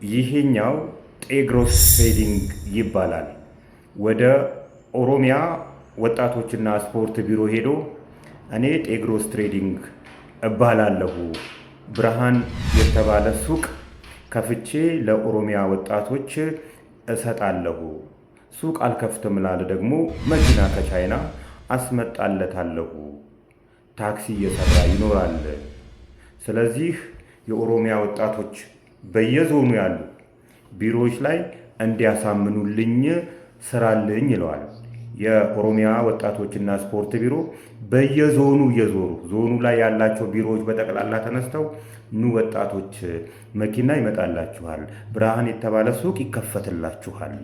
ይሄኛው ጤግሮስ ትሬዲንግ ይባላል። ወደ ኦሮሚያ ወጣቶችና ስፖርት ቢሮ ሄዶ እኔ ጤግሮስ ትሬዲንግ እባላለሁ፣ ብርሃን የተባለ ሱቅ ከፍቼ ለኦሮሚያ ወጣቶች እሰጣለሁ፣ ሱቅ አልከፍትም ላለ ደግሞ መኪና ከቻይና አስመጣለታለሁ፣ ታክሲ እየሰራ ይኖራል። ስለዚህ የኦሮሚያ ወጣቶች በየዞኑ ያሉ ቢሮዎች ላይ እንዲያሳምኑልኝ ስራልኝ ይለዋል። የኦሮሚያ ወጣቶችና ስፖርት ቢሮ በየዞኑ እየዞሩ ዞኑ ላይ ያላቸው ቢሮዎች በጠቅላላ ተነስተው ኑ ወጣቶች መኪና ይመጣላችኋል፣ ብርሃን የተባለ ሱቅ ይከፈትላችኋል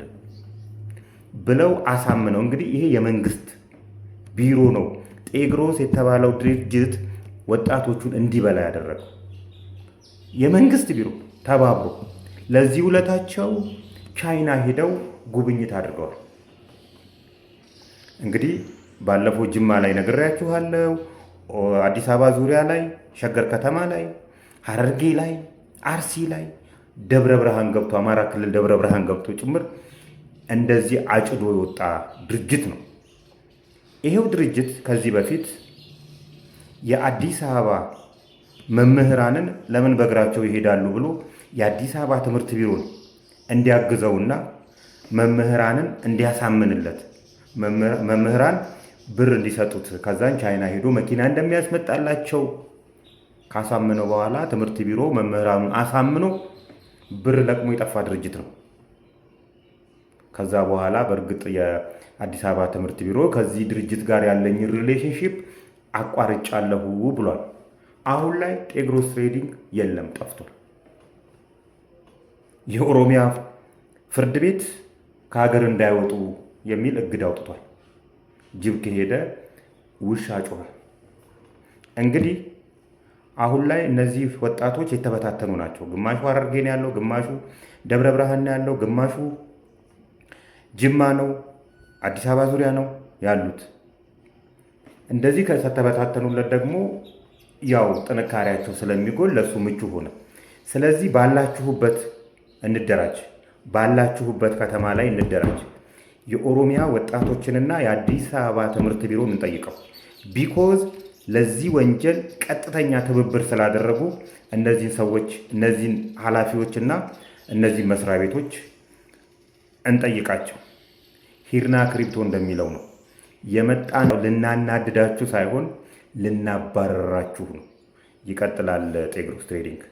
ብለው አሳምነው። እንግዲህ ይሄ የመንግስት ቢሮ ነው። ጤግሮስ የተባለው ድርጅት ወጣቶቹን እንዲበላ ያደረገው የመንግስት ቢሮ ተባብሮ፣ ለዚህ ውለታቸው ቻይና ሄደው ጉብኝት አድርገዋል። እንግዲህ ባለፈው ጅማ ላይ ነግሬያችኋለሁ። አዲስ አበባ ዙሪያ ላይ፣ ሸገር ከተማ ላይ፣ ሐረርጌ ላይ፣ አርሲ ላይ፣ ደብረ ብርሃን ገብቶ አማራ ክልል ደብረ ብርሃን ገብቶ ጭምር እንደዚህ አጭዶ የወጣ ድርጅት ነው። ይሄው ድርጅት ከዚህ በፊት የአዲስ አበባ መምህራንን ለምን በእግራቸው ይሄዳሉ ብሎ የአዲስ አበባ ትምህርት ቢሮን እንዲያግዘውና መምህራንን እንዲያሳምንለት መምህራን ብር እንዲሰጡት ከዛን ቻይና ሄዶ መኪና እንደሚያስመጣላቸው ካሳምነው በኋላ ትምህርት ቢሮ መምህራኑን አሳምኖ ብር ለቅሞ የጠፋ ድርጅት ነው። ከዛ በኋላ በእርግጥ የአዲስ አበባ ትምህርት ቢሮ ከዚህ ድርጅት ጋር ያለኝ ሪሌሽንሺፕ አቋርጫለሁ ብሏል። አሁን ላይ ጤግሮስ ትሬዲንግ የለም፣ ጠፍቷል። የኦሮሚያ ፍርድ ቤት ከሀገር እንዳይወጡ የሚል እግድ አውጥቷል። ጅብ ከሄደ ውሻ ጮኸ። እንግዲህ አሁን ላይ እነዚህ ወጣቶች የተበታተኑ ናቸው። ግማሹ ሐረርጌ ነው ያለው፣ ግማሹ ደብረ ብርሃን ነው ያለው፣ ግማሹ ጅማ ነው፣ አዲስ አበባ ዙሪያ ነው ያሉት። እንደዚህ ከተበታተኑለት ደግሞ ያው ጥንካሬያቸው ስለሚጎል ለሱ ምቹ ሆነ። ስለዚህ ባላችሁበት እንደራጅ፣ ባላችሁበት ከተማ ላይ እንደራጅ። የኦሮሚያ ወጣቶችንና የአዲስ አበባ ትምህርት ቢሮ እንጠይቀው። ቢኮዝ ለዚህ ወንጀል ቀጥተኛ ትብብር ስላደረጉ እነዚህን ሰዎች፣ እነዚህን ኃላፊዎችና እነዚህን መስሪያ ቤቶች እንጠይቃቸው። ሂርና ክሪፕቶ እንደሚለው ነው የመጣ ነው ልናናድዳችሁ ሳይሆን ልናባረራችሁ ነው። ይቀጥላል ጤግሮስ ትሬዲንግ።